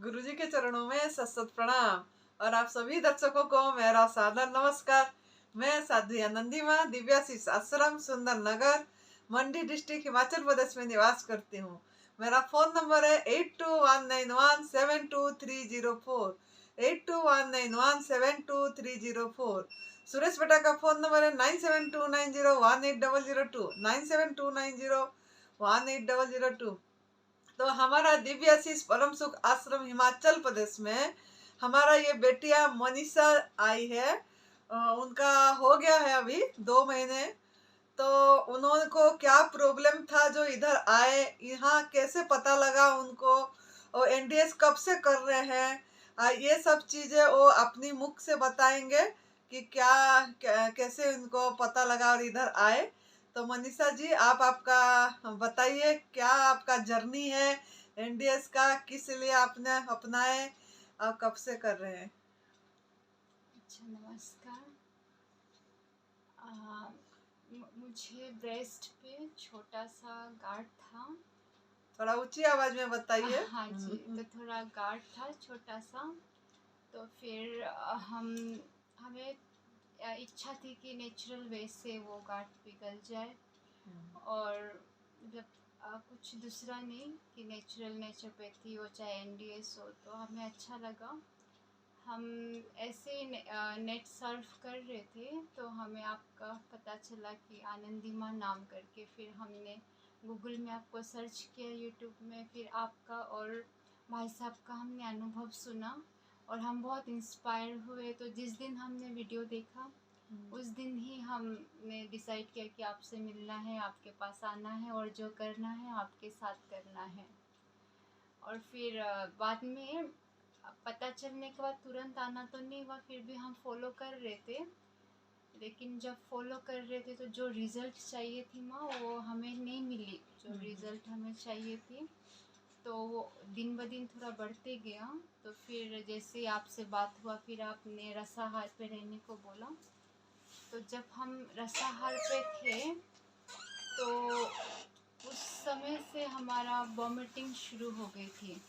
गुरुजी के चरणों में सत प्रणाम और आप सभी दर्शकों को मेरा सादर नमस्कार। मैं साध्वी आनंदी माँ दिव्याशीष आश्रम सुंदर नगर मंडी डिस्ट्रिक्ट हिमाचल प्रदेश में निवास करती हूँ। मेरा फोन नंबर है 8219172304 8219172304। सुरेश बेटा का फोन नंबर है 9729018002 9729018002। तो हमारा दिव्याशीष परम सुख आश्रम हिमाचल प्रदेश में हमारा ये बेटिया मनीषा आई है। उनका हो गया है अभी 2 महीने। तो उन्होंने को क्या प्रॉब्लम था जो इधर आए, यहाँ कैसे पता लगा उनको, और एनडीएस कब से कर रहे हैं, ये सब चीज़ें वो अपनी मुख से बताएंगे कि कैसे उनको पता लगा और इधर आए। तो मनीषा जी आप आपका बताइए, क्या आपका जर्नी है एनडीएस का, किस लिए आपने अपनाए और कब से कर रहे हैं? अच्छा, नमस्कार। मुझे ब्रेस्ट पे छोटा सा गार्ड था। थोड़ा ऊंची आवाज में बताइए। हाँ जी, तो थोड़ा गार्ड था छोटा सा। तो फिर हमें इच्छा थी कि नेचुरल वे से वो गार्ड पिघल जाए, और जब कुछ दूसरा नहीं कि नेचुरल नेचुरोपैथी हो चाहे एनडीएस हो, तो हमें अच्छा लगा। हम ऐसे नेट सर्फ कर रहे थे तो हमें आपका पता चला कि आनंदी माँ नाम करके। फिर हमने गूगल में आपको सर्च किया, यूट्यूब में, फिर आपका और भाई साहब का हमने अनुभव सुना और हम बहुत इंस्पायर हुए। तो जिस दिन हमने वीडियो देखा उस दिन ही हमने डिसाइड किया कि आपसे मिलना है, आपके पास आना है और जो करना है आपके साथ करना है। और फिर बाद में पता चलने के बाद तुरंत आना तो नहीं हुआ, फिर भी हम फॉलो कर रहे थे। लेकिन जब फॉलो कर रहे थे तो जो रिज़ल्ट चाहिए थी माँ वो हमें नहीं मिली, जो रिज़ल्ट हमें चाहिए थी। तो वो दिन ब दिन थोड़ा बढ़ते गया। तो फिर जैसे आपसे बात हुआ फिर आपने रसाहार पे रहने को बोला। तो जब हम रसाहार पे थे तो उस समय से हमारा वॉमिटिंग शुरू हो गई थी।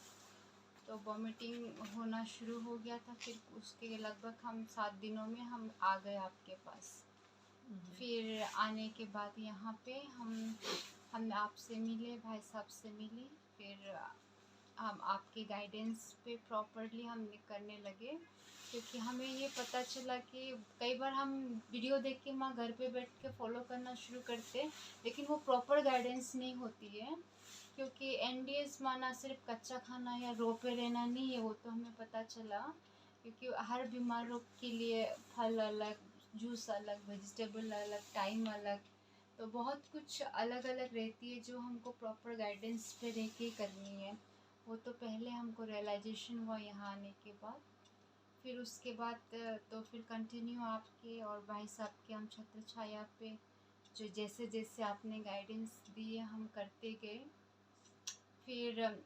तो वॉमिटिंग होना शुरू हो गया था। फिर उसके लगभग हम 7 दिनों में हम आ गए आपके पास। फिर आने के बाद यहाँ पे हम आपसे मिले, भाई साहब से मिले। फिर हम आपके गाइडेंस पे प्रॉपरली हम करने लगे, क्योंकि हमें ये पता चला कि कई बार हम वीडियो देख के माँ घर पे बैठ के फॉलो करना शुरू करते, लेकिन वो प्रॉपर गाइडेंस नहीं होती है। क्योंकि एनडीएस माना सिर्फ कच्चा खाना या रो पे रहना नहीं है, वो तो हमें पता चला। क्योंकि हर बीमारों के लिए फल अलग, जूस अलग, वेजिटेबल अलग, टाइम अलग, तो बहुत कुछ अलग अलग रहती है जो हमको प्रॉपर गाइडेंस पे रह के करनी है। वो तो पहले हमको रियलाइजेशन हुआ यहाँ आने के बाद। फिर उसके बाद तो फिर कंटिन्यू आपके और भाई साहब के हम छत्र छाया पे जो जैसे जैसे आपने गाइडेंस दिए हम करते गए। फिर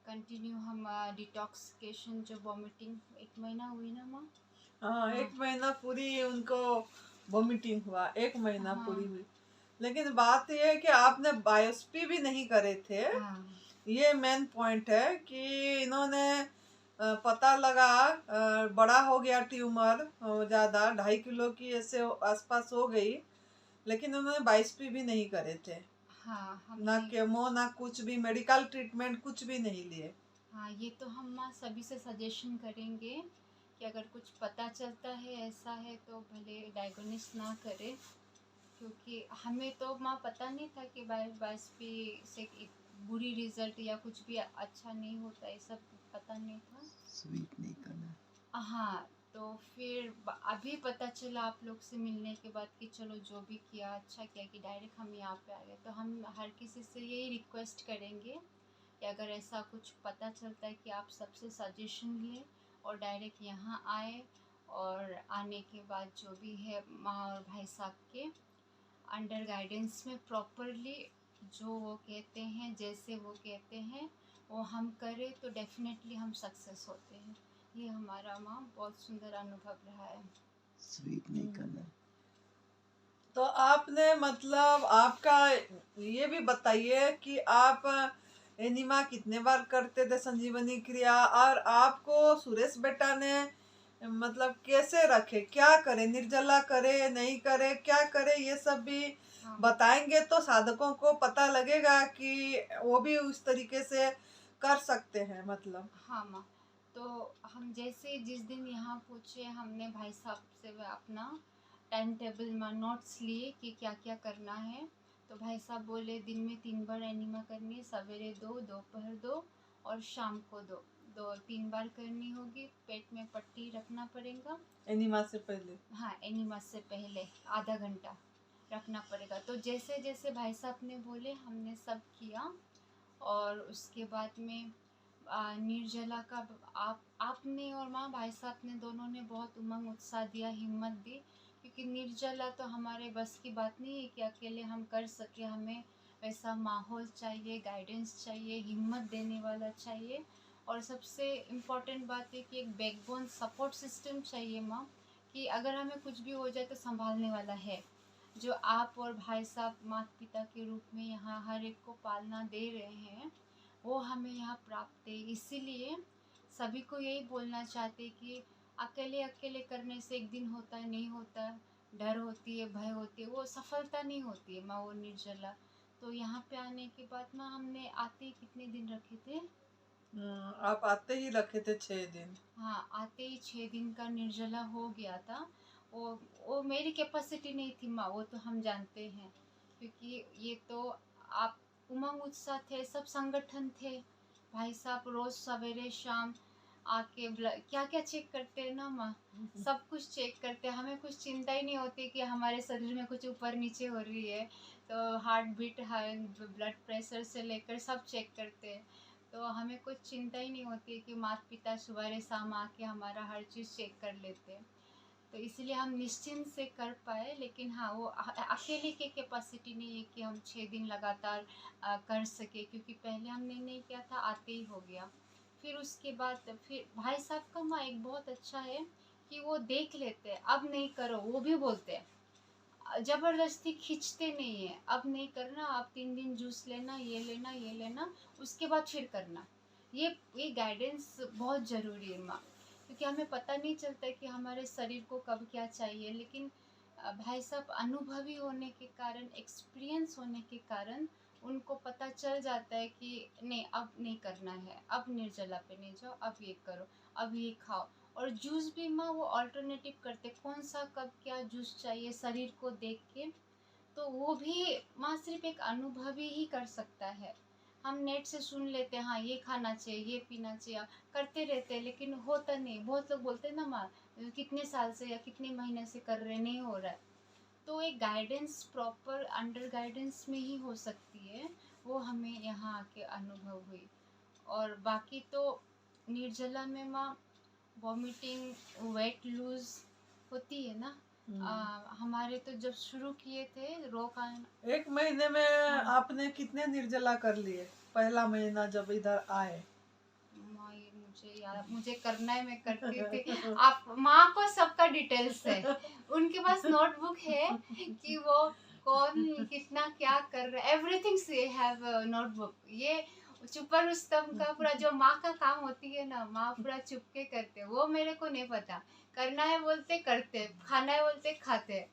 कंटिन्यू हम डिटॉक्सिकेशन, जो वॉमिटिंग 1 महीना हुई ना माँ? हाँ, 1 महीना पूरी उनको वॉमिटिंग हुआ, 1 महीना पूरी हुई। लेकिन बात यह है कि आपने बायोप्सी भी नहीं करे थे। ये मेन पॉइंट है कि इन्होंने पता लगा बड़ा हो गया ट्यूमर, ज़्यादा 2.5 किलो की ऐसे आसपास हो गई, लेकिन उन्होंने बायोप्सी भी नहीं करे थे। ना केमो ना कुछ भी मेडिकल ट्रीटमेंट कुछ भी नहीं लिए। हाँ, ये तो हम माँ सभी से सजेशन करेंगे कि अगर कुछ पता चलता है ऐसा है तो भले डायग्नोसिस ना करें, क्योंकि हमें तो माँ पता नहीं था कि बायोप्सी से बुरी रिजल्ट या कुछ भी अच्छा नहीं होता, ये सब पता नहीं था। स्वीट नहीं करना। हाँ, तो फिर अभी पता चला आप लोग से मिलने के बाद कि चलो जो भी किया अच्छा किया कि डायरेक्ट हम यहाँ पे आ गए। तो हम हर किसी से यही रिक्वेस्ट करेंगे कि अगर ऐसा कुछ पता चलता है कि आप सबसे सजेशन लें और डायरेक्ट यहाँ आए, और आने के बाद जो भी है माँ और भाई साहब के अंडर गाइडेंस में प्रॉपरली जो वो कहते हैं, जैसे वो कहते हैं वो हम करें तो डेफिनेटली हम सक्सेस होते हैं। ये हमारा माँ बहुत सुंदर अनुभव रहा है। स्वीट नहीं करना। तो आपने मतलब आपका ये भी बताइए कि आप एनिमा कितने बार करते थे संजीवनी क्रिया, और आपको सुरेश बेटा ने मतलब कैसे रखे, क्या करे, निर्जला करे नहीं करे, क्या करे, ये सब भी हाँ बताएंगे तो साधकों को पता लगेगा कि वो भी उस तरीके से कर सकते हैं मतलब। हाँ माँ। तो हम जैसे जिस दिन यहाँ पूछे, हमने भाई साहब से अपना टाइम टेबल में नोट्स लिए कि क्या क्या करना है। तो भाई साहब बोले दिन में 3 बार एनिमा करनी है, सवेरे 2, दोपहर 2 और शाम को 2, 3 बार करनी होगी। पेट में पट्टी रखना पड़ेगा। एनिमा से पहले, हाँ, एनिमा से पहले आधा घंटा रखना पड़ेगा। तो जैसे जैसे भाई साहब ने बोले हमने सब किया। और उसके बाद में निर्जला का आपने और माँ भाई साहब ने दोनों ने बहुत उमंग उत्साह दिया, हिम्मत दी, क्योंकि निर्जला तो हमारे बस की बात नहीं है कि अकेले हम कर सके। हमें वैसा माहौल चाहिए, गाइडेंस चाहिए, हिम्मत देने वाला चाहिए। और सबसे इम्पोर्टेंट बात है कि एक बैकबोन सपोर्ट सिस्टम चाहिए माँ, कि अगर हमें कुछ भी हो जाए तो संभालने वाला है, जो आप और भाई साहब माता पिता के रूप में यहाँ हर एक को पालना दे रहे हैं, वो हमें यहाँ प्राप्त है। इसीलिए सभी को यही बोलना चाहते कि अकेले अकेले करने से एक दिन होता है, नहीं होता, डर होती है, भय होती है, वो सफलता नहीं होती है माँ, वो निर्जला। तो यहाँ पे आने के बाद माँ हमने आते ही कितने दिन रखे थे? आप आते ही रखे थे 6 दिन। हाँ, आते ही 6 दिन का निर्जला हो गया था। वो मेरी कैपेसिटी नहीं थी माँ, वो तो हम जानते हैं, क्योंकि ये तो आप उमंग उत्साह थे, सब संगठन थे। भाई साहब रोज सवेरे शाम आके क्या क्या चेक करते हैं ना माँ, सब कुछ चेक करते हैं। हमें कुछ चिंता ही नहीं होती कि हमारे शरीर में कुछ ऊपर नीचे हो रही है। तो हार्ट बीट, ब्लड प्रेशर से लेकर सब चेक करते हैं। तो हमें कुछ चिंता ही नहीं होती कि माता पिता सुबह शाम आके हमारा हर चीज़ चेक कर लेते हैं। तो इसलिए हम निश्चिंत से कर पाए। लेकिन हाँ, वो अकेले के कैपेसिटी नहीं है कि हम 6 दिन लगातार कर सके, क्योंकि पहले हमने नहीं किया था, आते ही हो गया। फिर उसके बाद फिर भाई साहब का माँ एक बहुत अच्छा है कि वो देख लेते हैं, अब नहीं करो वो भी बोलते हैं, ज़बरदस्ती खींचते नहीं है, अब नहीं करना, अब 3 दिन जूस लेना, ये लेना, ये लेना, उसके बाद फिर करना। ये गाइडेंस बहुत ज़रूरी है माँ, क्योंकि हमें पता नहीं चलता कि हमारे शरीर को कब क्या चाहिए। लेकिन भाई साहब अनुभवी होने के कारण, एक्सपीरियंस होने के कारण उनको पता चल जाता है कि नहीं, अब नहीं करना है, अब निर्जला पे नहीं जाओ, अब ये करो, अब ये खाओ। और जूस भी माँ वो अल्टरनेटिव करते, कौन सा कब क्या जूस चाहिए शरीर को देख के। तो वो भी माँ सिर्फ एक अनुभवी ही कर सकता है। हम नेट से सुन लेते हैं, हाँ ये खाना चाहिए, ये पीना चाहिए, करते रहते हैं, लेकिन होता नहीं। बहुत लोग बोलते हैं ना माँ, कितने साल से या कितने महीने से कर रहे, नहीं हो रहा है। तो एक गाइडेंस प्रॉपर अंडर गाइडेंस में ही हो सकती है, वो हमें यहाँ आके अनुभव हुई। और बाकी तो निर्जला में माँ वॉमिटिंग, वेट लूज होती है ना। हमारे तो जब शुरू किए थे रोक 1 महीने में आपने कितने निर्जला कर लिए? पहला महीना जब इधर आए। मुझे याद, मुझे करना है, मैं करती थी। आप माँ को सबका डिटेल्स है, उनके पास नोटबुक है कि वो कौन कितना क्या कर रहा है, एवरीथिंग से हैव नोटबुक। ये चुपर रुस्तम का पूरा जो माँ का काम होती है ना, माँ पूरा चुपके करते, वो मेरे को नहीं पता। करना है बोलते करते, खाना है बोलते खाते।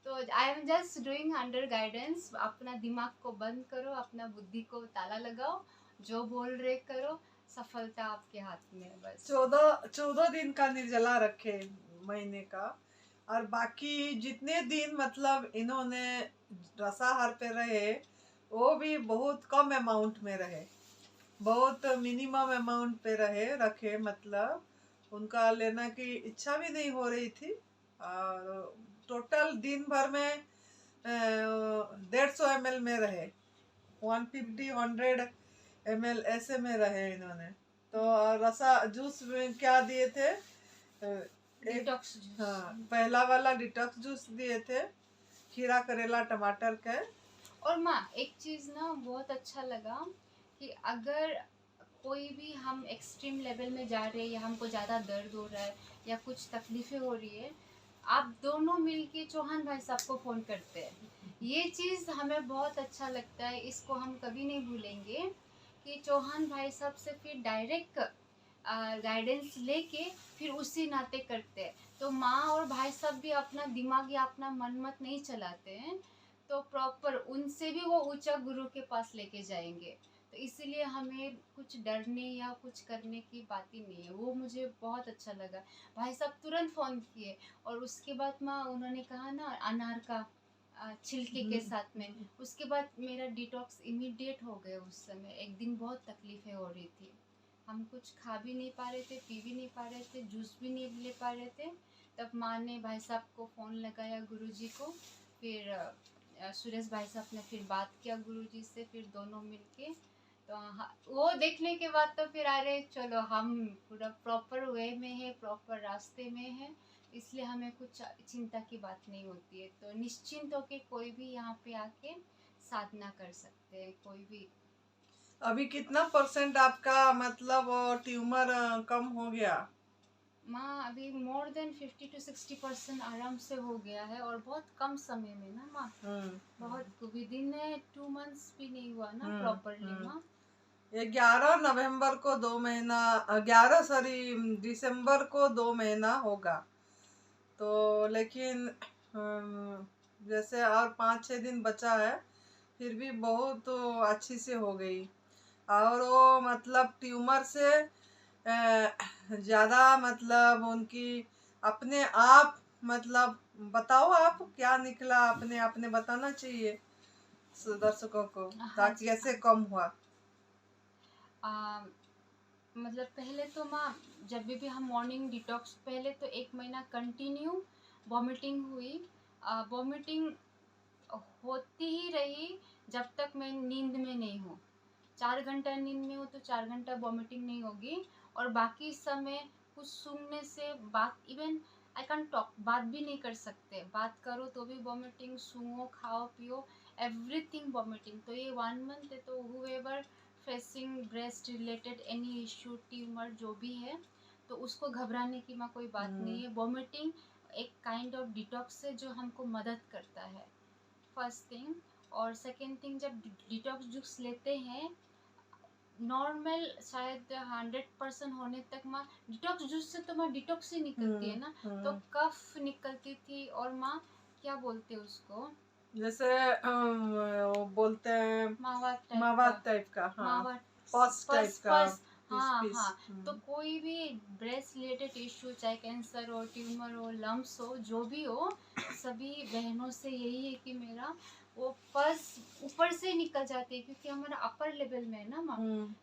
तो I am just doing under guidance. अपना दिमाग को बंद करो, अपना बुद्धि को ताला लगाओ, जो बोल रहे करो, सफलता आपके हाथ में है बस। 14 दिन का निर्जला रखे महीने का, और बाकी जितने दिन मतलब इन्होंने रसाहार पे रहे, वो भी बहुत कम अमाउंट में रहे, बहुत मिनिमम अमाउंट पे रखे, मतलब उनका लेना की इच्छा भी नहीं हो रही थी। और टोटल दिन भर में 150 ml में रहे, 150-100 ml ऐसे में रहे इन्होंने। तो रसा जूस में क्या दिए थे? Detox juice. हाँ, पहला वाला डिटॉक्स जूस दिए थे, खीरा करेला टमाटर का। और माँ एक चीज़ ना बहुत अच्छा लगा कि अगर कोई भी हम एक्सट्रीम लेवल में जा रहे हैं, या हमको ज़्यादा दर्द हो रहा है या कुछ तकलीफ़ें हो रही है, आप दोनों मिलके चौहान भाई साहब को फ़ोन करते हैं। ये चीज़ हमें बहुत अच्छा लगता है, इसको हम कभी नहीं भूलेंगे कि चौहान भाई साहब से फिर डायरेक्ट गाइडेंस लेके फिर उसी नाते करते हैं। तो माँ और भाई साहब भी अपना दिमाग या अपना मन मत नहीं चलाते हैं, तो प्रॉपर उनसे भी वो ऊंचा गुरु के पास लेके जाएंगे। तो इसीलिए हमें कुछ डरने या कुछ करने की बात ही नहीं है। वो मुझे बहुत अच्छा लगा। भाई साहब तुरंत फ़ोन किए और उसके बाद माँ उन्होंने कहा ना अनार का छिलके के साथ में, उसके बाद मेरा डिटॉक्स इमीडिएट हो गया। उस समय एक दिन बहुत तकलीफ़ें हो रही थी, हम कुछ खा भी नहीं पा रहे थे, पी भी नहीं पा रहे थे, जूस भी नहीं ले पा रहे थे। तब माँ ने भाई साहब को फ़ोन लगाया, गुरुजी को। फिर सुरेश भाई साहब ने फिर बात किया गुरुजी से, फिर दोनों मिलके तो वो देखने के बाद तो फिर अरे चलो हम पूरा प्रॉपर वे में है, प्रॉपर रास्ते में है, इसलिए हमें कुछ चिंता की बात नहीं होती है। तो निश्चिंत होके कोई भी यहाँ पे आके साधना कर सकते हैं, कोई भी। अभी कितना % आपका मतलब ट्यूमर कम हो गया? माँ अभी मोर देन 50 to 60% आराम से हो गया है, और बहुत कम समय में ना माँ, बहुत विद इन 2 months भी नहीं हुआ ना प्रॉपरली माँ। ये 11 नवंबर को 2 महीना 11 दिसंबर को 2 महीना होगा। तो लेकिन जैसे और 5-6 दिन बचा है, फिर भी बहुत अच्छी से हो गई। और वो मतलब ट्यूमर से ज़्यादा मतलब उनकी अपने आप, मतलब बताओ आप क्या निकला, अपने आपने बताना चाहिए दर्शकों को, ताकि कैसे कम हुआ। मतलब पहले तो माँ जब भी हम मॉर्निंग डिटॉक्स, पहले तो 1 महीना कंटिन्यू वॉमिटिंग हुई। वॉमिटिंग होती ही रही जब तक मैं नींद में नहीं हूँ। 4 घंटा नींद में हूँ तो 4 घंटा वॉमिटिंग नहीं होगी, और बाकी समय कुछ सूंघने से बात, इवन आई कैन टॉक, बात भी नहीं कर सकते, बात करो तो भी वॉमिटिंग, सूंघो खाओ पियो एवरीथिंग वॉमिटिंग। तो ये 1 मंथ है। तो whoever facing breast related any issue, tumour जो भी है, तो उसको घबराने की माँ कोई बात नहीं है। वॉमिटिंग एक काइंड ऑफ डिटॉक्स है जो हमको मदद करता है, फर्स्ट थिंग। और सेकेंड थिंग, जब डिटॉक्स जूस लेते हैं नॉर्मल शायद 100% होने तक माँ, डिटॉक्स जूस से तो माँ डिटॉक्स ही निकलती है ना, तो कफ निकलती थी। और माँ क्या बोलते हैं उसको, जैसे वो बोलते हैं मावा टाइप का, हाँ, मावा पस टाइप का, हाँ पीस। हाँ। तो कोई भी ब्रेस्ट रिलेटेड इश्यू, चाहे कैंसर हो, ट्यूमर हो, लम्प्स हो, जो भी हो, सभी बहनों से यही है कि मेरा वो पस ऊपर से निकल जाती है, क्योंकि हमारा अपर लेवल में है ना माँ,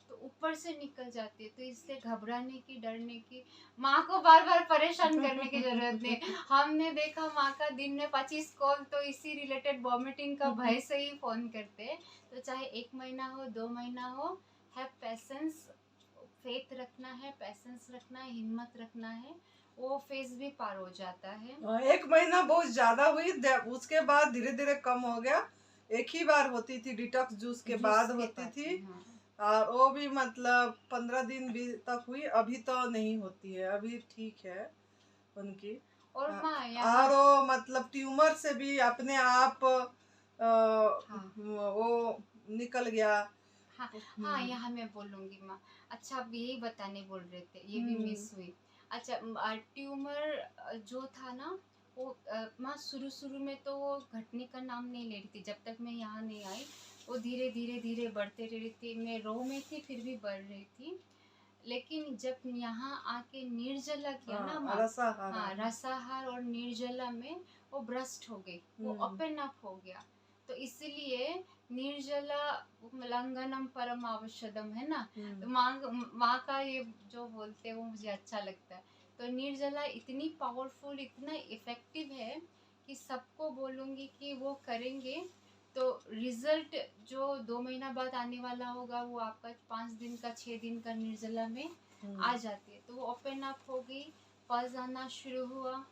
तो ऊपर से निकल जाती है। तो इससे घबराने की, डरने की, माँ को बार बार परेशान करने की जरूरत नहीं। हमने देखा माँ का दिन में 25 कॉल तो इसी रिलेटेड वॉमिटिंग का भय से ही फोन करते हैं। तो चाहे 1 महीना हो, 2 महीना हो, हैव पेशेंस, फेथ रखना है, पेशेंस रखना है, हिम्मत रखना है, वो फेज भी पार हो जाता है। 1 महीना बहुत ज्यादा हुई, उसके बाद धीरे धीरे कम हो गया। एक ही बार होती थी डिटॉक्स जूस के बाद होती थी, और वो भी मतलब 15 दिन भी तक हुई। अभी तो नहीं होती है, अभी ठीक है उनकी। और और वो मतलब ट्यूमर से भी अपने आप वो निकल गया। हाँ यहाँ मैं बोलूँगी माँ। अच्छा आप यही बताने बोल रहे थे, ये भी मिस हुई। अच्छा ट्यूमर जो था ना वो माँ शुरू में तो वो घटने का नाम नहीं ले रही थी जब तक मैं यहाँ नहीं आई। वो धीरे धीरे बढ़ते रह रही थी। मैं रो में थी फिर भी बढ़ रही थी। लेकिन जब यहाँ आके निर्जला किया ना माँ, रसाहार और निर्जला में वो ब्रस्ट हो गई, वो ओपन अप हो गया। तो इसलिए निर्जला लंघनम परम आवश्यकम है ना, तो माँ का ये जो बोलते हैं वो मुझे अच्छा लगता है। तो निर्जला इतनी पावरफुल, इतना इफेक्टिव है कि सबको बोलूँगी कि वो करेंगे तो रिजल्ट जो 2 महीना बाद आने वाला होगा वो आपका 5 दिन का, 6 दिन का निर्जला में आ जाती है। तो वो ओपन अप हो गई, पल्स आना शुरू हुआ।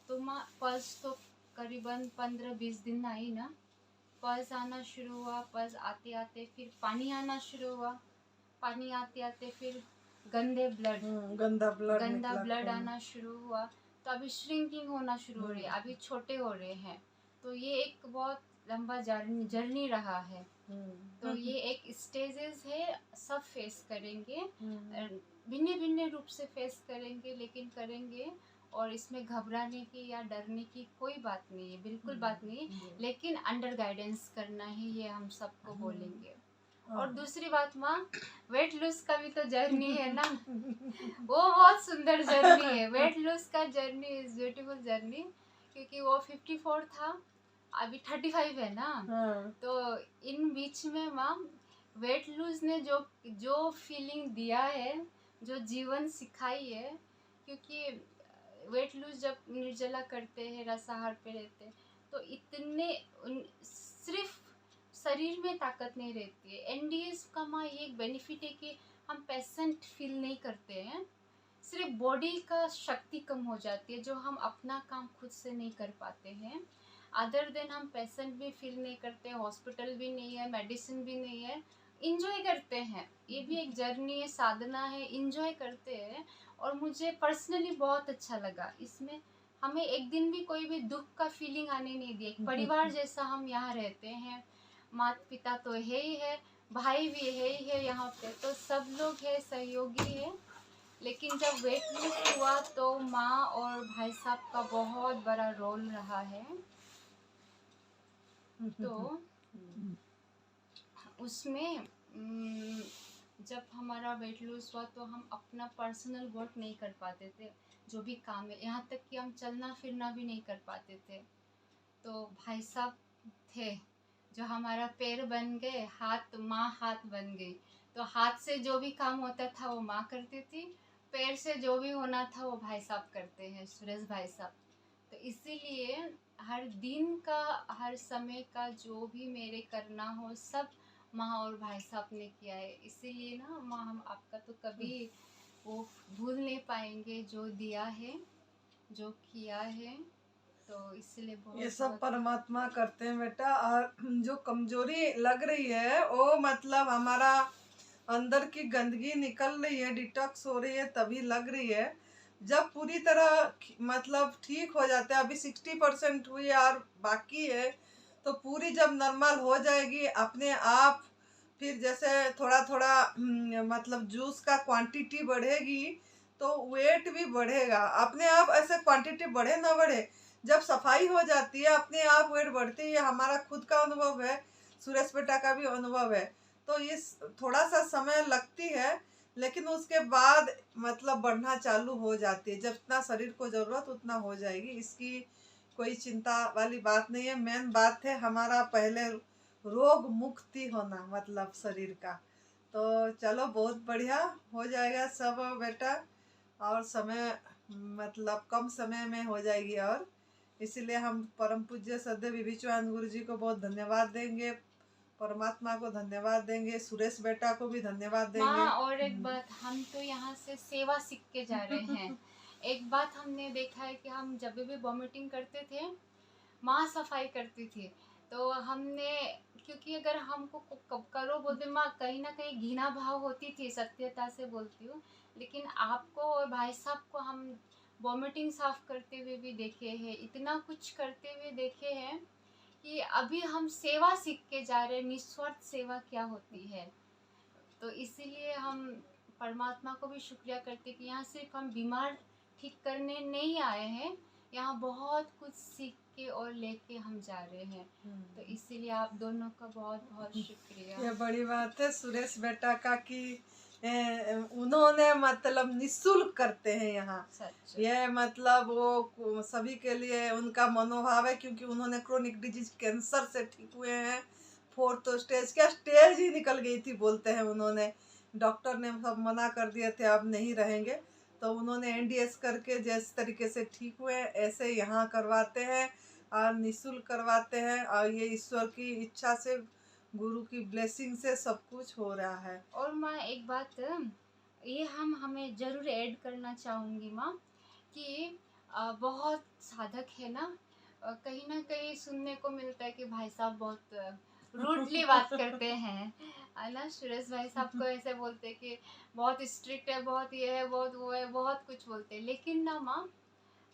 तो माँ पल्स तो करीबन 15-20 दिन आई ना, पल्स आना शुरू हुआ। पल्स आते आते फिर पानी आना शुरू हुआ, पानी आते आते फिर गंदा ब्लड आना शुरू हुआ। तो अभी श्रिंकिंग होना शुरू हो रही है, अभी छोटे हो रहे हैं। तो ये एक बहुत लंबा जर्नी रहा है। तो ये एक स्टेजेस है, सब फेस करेंगे, भिन्न भिन्न रूप से फेस करेंगे, लेकिन करेंगे। और इसमें घबराने की या डरने की कोई बात नहीं है, बिल्कुल बात नहीं है, लेकिन अंडर गाइडेंस करना है, ये हम सबको बोलेंगे। और दूसरी बात माँ, वेट लूज का भी तो जर्नी है ना, वो बहुत सुंदर जर्नी है। वेट लूज का जर्नी इज ब्यूटीफुल जर्नी, क्योंकि वो 54 था, अभी 35 है ना। तो इन बीच में माँ वेट लूज ने जो जो फीलिंग दिया है, जो जीवन सिखाई है, क्योंकि वेट लूज जब निर्जला करते हैं, रसाहार पे रहते हैं, तो इतने सिर्फ शरीर में ताकत नहीं रहती है। एनडीएस का माँ ये एक बेनिफिट है कि हम पेशेंट फील नहीं करते हैं, सिर्फ बॉडी का शक्ति कम हो जाती है, जो हम अपना काम खुद से नहीं कर पाते हैं। अदर देन हम पेशेंट भी फील नहीं करते, हॉस्पिटल भी नहीं है, मेडिसिन भी नहीं है, इंजॉय करते हैं। ये भी एक जर्नी है, साधना है, इंजॉय करते हैं। और मुझे पर्सनली बहुत अच्छा लगा इसमें। हमें एक दिन भी कोई भी दुख का फीलिंग आने नहीं दिया। एक परिवार जैसा हम यहाँ रहते हैं, माता पिता तो है ही है, भाई भी है ही है यहाँ पे, तो सब लोग है, सहयोगी है। लेकिन जब वेट लूज हुआ तो माँ और भाई साहब का बहुत बड़ा रोल रहा है। तो उसमें जब हमारा वेट लूज हुआ तो हम अपना पर्सनल वर्क नहीं कर पाते थे, जो भी काम है, यहाँ तक कि हम चलना फिरना भी नहीं कर पाते थे। तो भाई साहब थे जो हमारा पैर बन गए, माँ हाथ बन गई। तो हाथ से जो भी काम होता था वो माँ करती थी, पैर से जो भी होना था वो भाई साहब करते हैं, सुरेश भाई साहब। तो इसीलिए हर दिन का, हर समय का जो भी मेरे करना हो, सब माँ और भाई साहब ने किया है। इसीलिए ना माँ, हम आपका तो कभी वो भूल नहीं पाएंगे, जो दिया है, जो किया है। तो इसलिए ये सब परमात्मा करते हैं बेटा। और जो कमजोरी लग रही है वो मतलब हमारा अंदर की गंदगी निकल रही है, डिटॉक्स हो रही है, तभी लग रही है। जब पूरी तरह मतलब ठीक हो जाते हैं, अभी 60% हुई और बाकी है, तो पूरी जब नॉर्मल हो जाएगी अपने आप, फिर जैसे थोड़ा थोड़ा मतलब जूस का क्वांटिटी बढ़ेगी तो वेट भी बढ़ेगा अपने आप। ऐसे क्वांटिटी बढ़े ना बढ़े, जब सफाई हो जाती है अपने आप वेट बढ़ती है। हमारा खुद का अनुभव है, सुरेश बेटा का भी अनुभव है। तो इस थोड़ा सा समय लगती है, लेकिन उसके बाद मतलब बढ़ना चालू हो जाती है। जितना शरीर को जरूरत उतना हो जाएगी, इसकी कोई चिंता वाली बात नहीं है। मेन बात है हमारा पहले रोग मुक्ति होना, मतलब शरीर का। तो चलो बहुत बढ़िया हो जाएगा सब बेटा, और समय मतलब कम समय में हो जाएगी। और इसीलिए हम परम पूज्य सदैव विभीचवान गुरु जी को बहुत धन्यवाद देंगे, परमात्मा को धन्यवाद देंगे, सुरेश बेटा को भी धन्यवाद देंगे। माँ, और एक बात, हम तो यहाँ से सेवा सीख के जा रहे हैं। एक बात हमने देखा है कि हम जब भी वॉमिटिंग करते थे, माँ सफाई करती थी। तो हमने, क्योंकि अगर हमको करो बोलते माँ, कहीं ना कहीं घृणा भाव होती थी, सत्यता से बोलती हूँ। लेकिन आपको और भाई साहब को हम वॉमिटिंग साफ करते हुए भी देखे हैं, इतना कुछ करते हुए देखे हैं कि अभी हम सेवा सीख के जा रहे हैं, निस्वार्थ सेवा क्या होती है। तो इसीलिए हम परमात्मा को भी शुक्रिया करते कि यहाँ सिर्फ हम बीमार ठीक करने नहीं आए हैं, यहाँ बहुत कुछ सीख के और लेके हम जा रहे हैं। तो इसीलिए आप दोनों का बहुत बहुत शुक्रिया। ये बड़ी बात है सुरेश बेटा का कि उन्होंने मतलब निःशुल्क करते हैं यहाँ। ये मतलब वो सभी के लिए उनका मनोभाव है, क्योंकि उन्होंने क्रोनिक डिजीज कैंसर से ठीक हुए हैं। 4th स्टेज, क्या स्टेज ही निकल गई थी बोलते हैं उन्होंने, डॉक्टर ने सब मना कर दिए थे अब नहीं रहेंगे। तो उन्होंने एनडीएस करके जिस तरीके से ठीक हुए ऐसे यहाँ करवाते हैं और निःशुल्क करवाते हैं। और ये ईश्वर की इच्छा से, गुरु की ब्लेसिंग से सब कुछ हो रहा है। और माँ एक बात ये हमें ज़रूर ऐड करना चाहूँगी माँ, कि बहुत साधक है ना, कहीं ना कहीं सुनने को मिलता है कि भाई साहब बहुत रूडली बात करते हैं, है ना। सुरेश भाई साहब को ऐसे बोलते हैं कि बहुत स्ट्रिक्ट है, बहुत ये है, बहुत वो है, बहुत कुछ बोलते हैं। लेकिन ना माँ,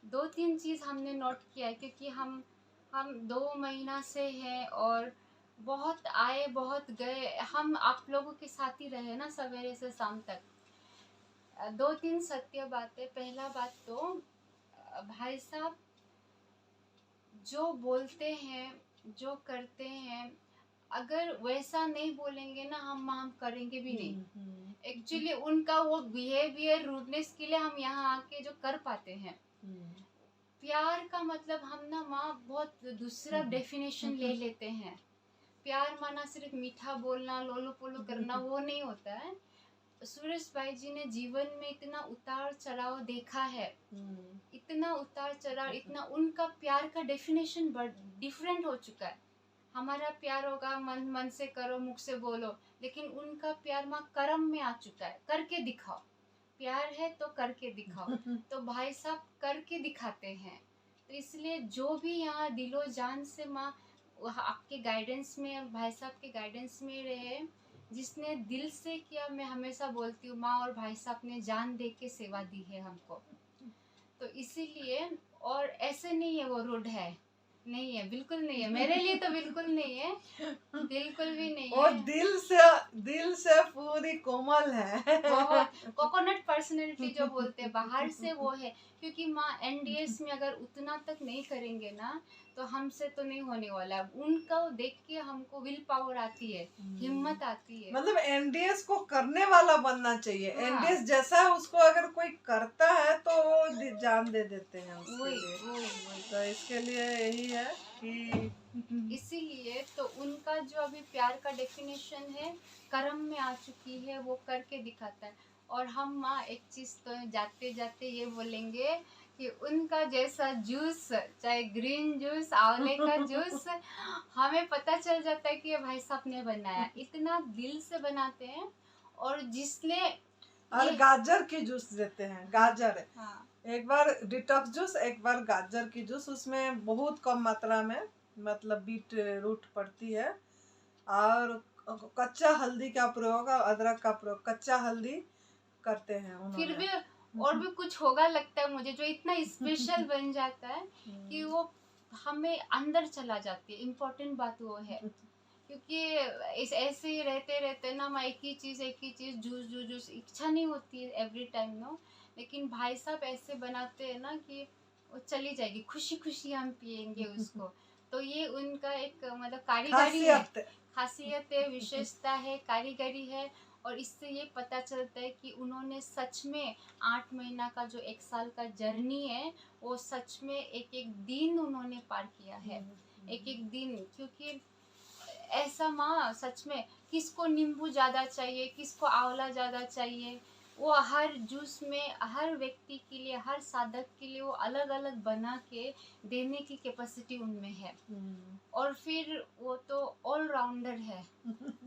2-3 चीज़ हमने नोट किया है, क्योंकि हम 2 महीना से हैं और बहुत आए बहुत गए, हम आप लोगों के साथ ही रहे ना सवेरे से शाम तक। दो तीन सत्य बातें। पहला बात तो भाई साहब जो बोलते हैं, जो करते हैं, अगर वैसा नहीं बोलेंगे ना हम करेंगे भी नहीं। एक्चुअली उनका वो बिहेवियर, रूडनेस के लिए हम यहाँ आके जो कर पाते हैं। प्यार का मतलब हम ना माँ बहुत दूसरा डेफिनेशन ले लेते हैं। प्यार माना सिर्फ मीठा बोलना, लोलो पोलो करना, वो नहीं होता है। सुरेश भाई जी ने जीवन में इतना उतार चढ़ाव देखा है, इतना उतार चढ़ाव, इतना उनका प्यार का डेफिनेशन डिफरेंट हो चुका है। हमारा प्यार होगा मन मन से करो, मुख से बोलो, लेकिन उनका प्यार माँ कर्म में आ चुका है। करके दिखाओ, प्यार है तो करके दिखाओ। तो भाई साहब करके दिखाते हैं। तो इसलिए जो भी यहाँ दिलो जान से माँ आपके गाइडेंस में और भाई साहब के गाइडेंस में रहे, जिसने दिल से किया, मैं हमेशा बोलती हूँ माँ और भाई साहब ने जान दे के सेवा दी है हमको। तो इसीलिए, और ऐसे नहीं है वो रूड है, नहीं है, बिल्कुल नहीं है, मेरे लिए तो बिल्कुल नहीं है, बिल्कुल भी नहीं और है। दिल से पूरी कोमल है। बहुत कोकोनट पर्सनैलिटी जो बोलते हैं, बाहर से वो है। क्योंकि माँ एनडीएस में अगर उतना तक नहीं करेंगे ना तो हमसे तो नहीं होने वाला। उनका देख के हमको विल पावर आती है, हिम्मत आती है। मतलब एनडीएस को करने वाला बनना चाहिए। हाँ। एनडीएस जैसा उसको अगर कोई करता है तो वो जान दे देते हैं उसके वही लिए। वही तो इसके लिए यही है कि इसीलिए तो उनका जो अभी प्यार का डेफिनेशन है, कर्म में आ चुकी है, वो करके दिखाता है। और हम माँ एक चीज़ तो जाते जाते ये बोलेंगे कि उनका जैसा जूस, चाहे ग्रीन जूस, आंवले का जूस, हमें पता चल जाता है कि ये भाई साहब ने बनाया। इतना दिल से बनाते हैं। और जिसने और गाजर की जूस देते हैं, गाजर। हाँ, एक बार डिटॉक्स जूस, एक बार गाजर की जूस। उसमें बहुत कम मात्रा में मतलब बीट रूट पड़ती है और कच्चा हल्दी का प्रयोग और अदरक का प्रयोग, कच्चा हल्दी करते हैं उन्होंने। फिर भी और भी कुछ होगा लगता है मुझे, जो इतना स्पेशल बन जाता है कि वो हमें अंदर चला जाती है। इम्पोर्टेंट बात वो है, क्योंकि इस ऐसे ही रहते रहते ना मैं एक ही चीज़ जूस जूस जूस, इच्छा नहीं होती है एवरी टाइम नो। लेकिन भाई साहब ऐसे बनाते हैं ना कि वो चली जाएगी, खुशी खुशी हम पियेंगे उसको। तो ये उनका एक मतलब कारीगरी है, खासियत है, विशेषता है, कारीगरी है। और इससे ये पता चलता है कि उन्होंने सच में 8 महीना का जो 1 साल का जर्नी है, वो सच में एक एक दिन उन्होंने पार किया है, एक एक दिन। क्योंकि ऐसा माँ सच में, किसको नींबू ज़्यादा चाहिए, किसको आंवला ज़्यादा चाहिए, वो हर जूस में हर व्यक्ति के लिए, हर साधक के लिए वो अलग अलग बना के देने की कैपेसिटी उनमें है। और फिर वो तो ऑलराउंडर है,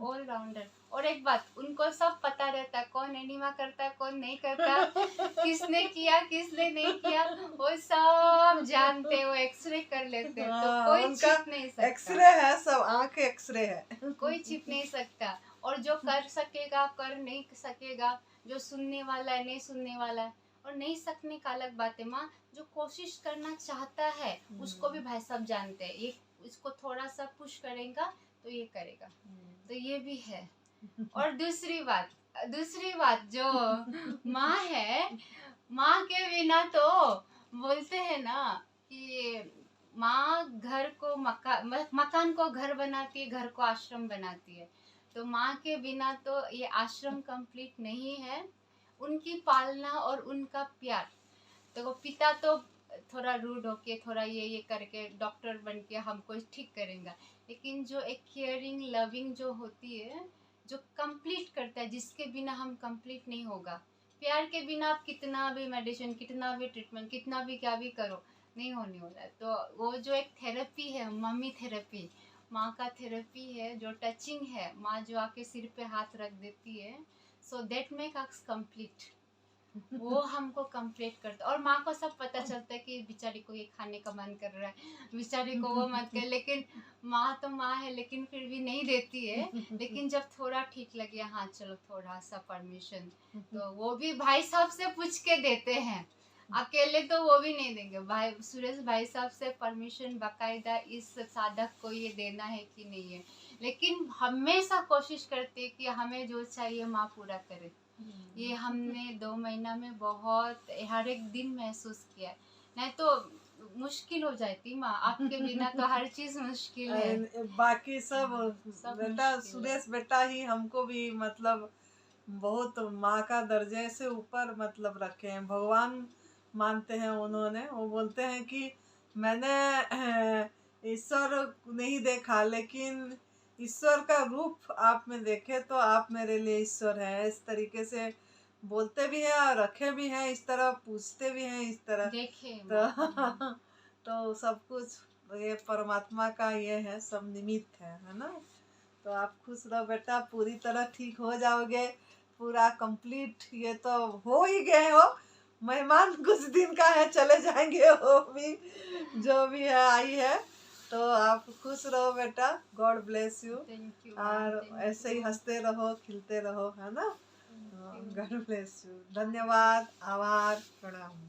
ऑलराउंडर। और एक बात, उनको सब पता रहता है कौन एनिमा करता है, कौन नहीं करता, किसने किया किसने नहीं किया, वो सब जानते हैं, वो एक्सरे कर लेते हैं। तो कोई छिप नहीं सकता। एक्सरे है, सब आंख एक्सरे है, कोई छिप नहीं सकता। और जो कर सकेगा, कर नहीं सकेगा, जो सुनने वाला है, नहीं सुनने वाला है। और नहीं सकने का अलग बात है माँ, जो कोशिश करना चाहता है उसको भी भाई साहब जानते हैं, ये इसको थोड़ा सा पुश करेगा तो ये करेगा। तो ये भी है। और दूसरी बात जो माँ है, माँ के बिना तो बोलते हैं ना कि माँ घर को मकान को घर बनाती है, घर को आश्रम बनाती है। तो माँ के बिना तो ये आश्रम कंप्लीट नहीं है। उनकी पालना और उनका प्यार। तो वो पिता तो थोड़ा रूड होके, थोड़ा ये करके डॉक्टर बन के हमको ठीक करेगा, लेकिन जो एक केयरिंग लविंग जो होती है, जो कंप्लीट करता है, जिसके बिना हम कंप्लीट नहीं होगा। प्यार के बिना आप कितना भी मेडिसिन, कितना भी ट्रीटमेंट, कितना भी क्या भी करो, नहीं होने वाला है। तो वो जो एक थेरेपी है, मम्मी थेरेपी, माँ का थेरेपी है, जो टचिंग है, माँ जो आके सिर पे हाथ रख देती है, so that make us complete. वो हमको कंप्लीट करता है। और माँ को सब पता चलता है कि बेचारी को ये खाने का मन कर रहा है, बेचारी को वो मत कर, लेकिन माँ तो माँ है, लेकिन फिर भी नहीं देती है। लेकिन जब थोड़ा ठीक लगे, हाँ चलो थोड़ा सा परमिशन, तो वो भी भाई साहब से पूछ के देते हैं, अकेले तो वो भी नहीं देंगे। भाई सुरेश भाई साहब से परमिशन बाकायदा इस साधक को ये देना है कि नहीं है। लेकिन हमेशा कोशिश करते कि हमें जो चाहिए माँ पूरा करे। ये हमने 2 महीना में बहुत हर एक दिन महसूस किया है। नहीं तो मुश्किल हो जाती माँ, आपके बिना तो हर चीज मुश्किल है। बाकी सब सब बेटा मुश्किल है। सुरेश बेटा ही हमको भी मतलब बहुत माँ का दर्जे से ऊपर मतलब रखे हैं, भगवान मानते हैं उन्होंने। वो बोलते हैं कि मैंने ईश्वर नहीं देखा, लेकिन ईश्वर का रूप आप में देखे तो आप मेरे लिए ईश्वर है, इस तरीके से बोलते भी हैं और रखे भी हैं, इस तरह पूछते भी हैं, इस तरह देखे तो तो सब कुछ ये परमात्मा का ये है, सब निमित्त है ना। तो आप खुश रहो बेटा, पूरी तरह ठीक हो जाओगे, पूरा कंप्लीट। ये तो हो ही गए हो, मेहमान कुछ दिन का है, चले जाएंगे वो भी, जो भी है आई है। तो आप खुश रहो बेटा, God bless you, thank you और ऐसे ही हंसते रहो, खिलते रहो, है ना। गॉड ब्लेस यू, धन्यवाद, आभार, प्रणाम।